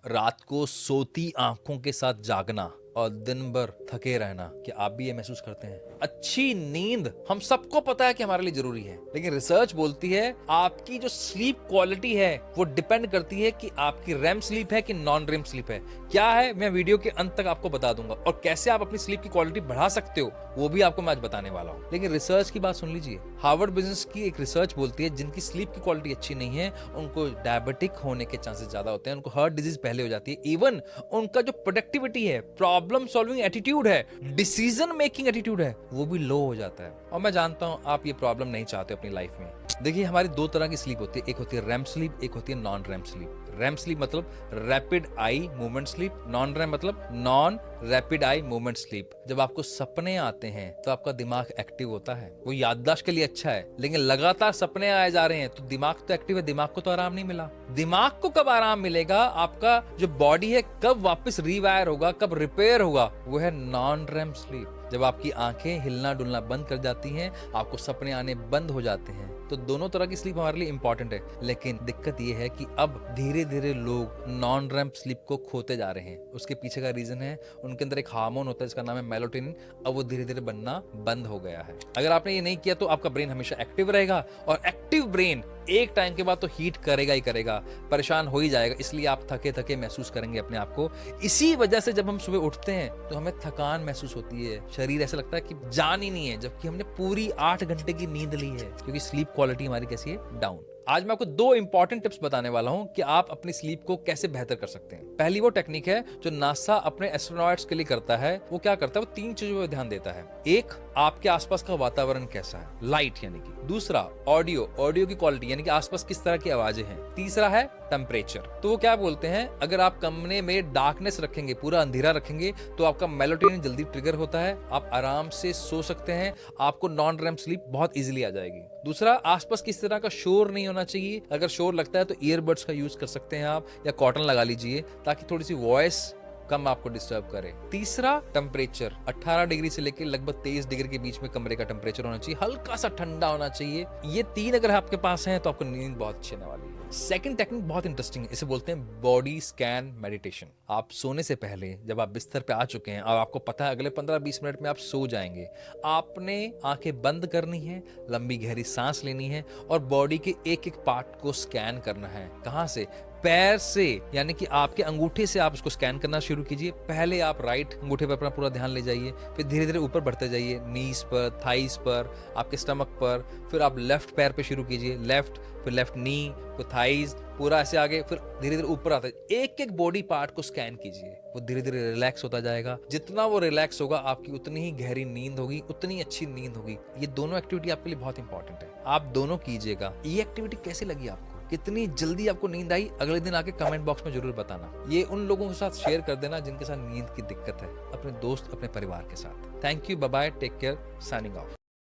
रात को सोती आंखों के साथ जागना और दिन भर थके रहना, क्या आप भी ये महसूस करते हैं? अच्छी नींद हम सबको पता है कि हमारे लिए जरूरी है, लेकिन रिसर्च बोलती है आपकी जो स्लीप क्वालिटी है वो डिपेंड करती है कि आपकी रेम स्लीप है कि नॉन रेम स्लीप है। क्या है, मैं वीडियो के अंत तक आपको बता दूंगा, और कैसे आप अपनी स्लीप की क्वालिटी बढ़ा सकते हो वो भी आपको मैं आज बताने वाला हूं। लेकिन रिसर्च की बात सुन लीजिए। हार्वर्ड बिजनेस की एक रिसर्च बोलती है जिनकी स्लीप की क्वालिटी अच्छी नहीं है उनको डायबिटिक होने के चांसेस ज्यादा होते हैं, उनको हार्ट डिजीज पहले हो जाती है। इवन उनका जो प्रोडक्टिविटी है, प्रॉब्लम सॉल्विंग एटीट्यूड है, डिसीजन मेकिंग एटीट्यूड है, वो भी लो हो जाता है। और मैं जानता हूं आप ये प्रॉब्लम नहीं चाहते अपनी लाइफ में। देखिए, हमारी दो तरह की स्लीप होती है, एक होती है रैम स्लीप, एक होती है non REM sleep. REM sleep मतलब rapid eye movement sleep, non REM मतलब non rapid eye movement sleep. जब आपको सपने आते हैं तो आपका दिमाग एक्टिव होता है, वो याददाश्त के लिए अच्छा है, लेकिन लगातार सपने आए जा रहे हैं तो दिमाग तो एक्टिव है, दिमाग को तो आराम नहीं मिला। दिमाग को कब आराम मिलेगा, आपका जो बॉडी है कब वापस रिवायर होगा, कब रिपेयर होगा, वो है नॉन रैम स्लीप। जब आपकी आंखें हिलना डुलना बंद कर जाती हैं, आपको सपने आने बंद हो जाते हैं। तो दोनों तरह की स्लीप हमारे लिए इंपॉर्टेंट है, लेकिन दिक्कत यह है कि अब धीरे धीरे लोग नॉन रैम स्लीप को खोते जा रहे हैं। उसके पीछे का रीजन है उनके अंदर एक हार्मोन होता है जिसका नाम है मेलाटोनिन, अब वो धीरे धीरे बनना बंद हो गया है। अगर आपने ये नहीं किया तो आपका ब्रेन हमेशा एक्टिव रहेगा, और एक्टिव ब्रेन एक टाइम के बाद तो हीट करेगा ही करेगा, परेशान हो ही जाएगा। इसलिए आप थके थके महसूस करेंगे अपने आप को। इसी वजह से जब हम सुबह उठते हैं तो हमें थकान महसूस होती है, शरीर ऐसा लगता है कि जान ही नहीं है, जबकि हमने पूरी 8 घंटे की नींद ली है, क्योंकि स्लीप क्वालिटी हमारी कैसी है, डाउन। आज मैं आपको 2 इंपॉर्टेंट टिप्स बताने वाला हूं कि आप अपनी स्लीप को कैसे बेहतर कर सकते हैं। पहली वो टेक्निक है जो नासा अपने एस्ट्रोनॉट्स के लिए करता है। वो क्या करता है, वो 3 चीजों पर ध्यान देता है। एक, आपके आसपास का वातावरण कैसा है, लाइट यानी कि। दूसरा, ऑडियो की क्वालिटी यानी कि आसपास किस तरह की आवाजें हैं। तीसरा है टेम्परेचर। तो वो क्या बोलते हैं, अगर आप कमरे में डार्कनेस रखेंगे, पूरा अंधेरा रखेंगे, तो आपका मेलाटोनिन जल्दी ट्रिगर होता है, आप आराम से सो सकते हैं, आपको नॉन रैम स्लीप बहुत इजीली आ जाएगी। दूसरा, आसपास किस तरह का शोर नहीं होना चाहिए। अगर शोर लगता है तो ईयरबड्स का यूज कर सकते हैं आप, या कॉटन लगा लीजिए ताकि थोड़ी सी वॉइस कम आपको डिस्टर्ब करे। तीसरा, टेम्परेचर 18 डिग्री से लेकर लगभग 23 डिग्री के बीच में कमरे का टेम्परेचर होना चाहिए, हल्का सा ठंडा होना चाहिए। ये 3 अगर आपके पास हैं तो आपको नींद बहुत अच्छी आने वाली है। सेकंड टेक्निक बहुत इंटरेस्टिंग है, इसे बोलते हैं बॉडी स्कैन मेडिटेशन। आप सोने से पहले जब आप बिस्तर पे आ चुके हैं और आपको पता है अगले 15-20 मिनट में आप सो जाएंगे, आपने आंखें बंद करनी है, लंबी गहरी सांस लेनी है और बॉडी के एक एक पार्ट को स्कैन करना है। कहां से? पैर से, यानी कि आपके अंगूठे से आप उसको स्कैन करना शुरू कीजिए। पहले आप राइट अंगूठे पर अपना पूरा ध्यान ले जाइए, फिर धीरे धीरे ऊपर बढ़ते जाइए, नीज पर, थाइस पर, आपके स्टमक पर, फिर आप लेफ्ट पैर पे शुरू कीजिए, लेफ्ट, फिर लेफ्ट नी, फिर थाइस, पूरा ऐसे आगे, फिर धीरे धीरे ऊपर आता है। एक एक बॉडी पार्ट को स्कैन कीजिए, वो धीरे धीरे रिलैक्स होता जाएगा। जितना वो रिलैक्स होगा आपकी उतनी ही गहरी नींद होगी, उतनी अच्छी नींद होगी। ये दोनों एक्टिविटी आपके लिए बहुत इंपॉर्टेंट है, आप दोनों कीजिएगा। ये एक्टिविटी कैसी लगी आपको, कितनी जल्दी आपको नींद आई, अगले दिन आके कमेंट बॉक्स में जरूर बताना। ये उन लोगों के साथ शेयर कर देना जिनके साथ नींद की दिक्कत है, अपने दोस्त, अपने परिवार के साथ। Thank you, bye bye, take care, signing of.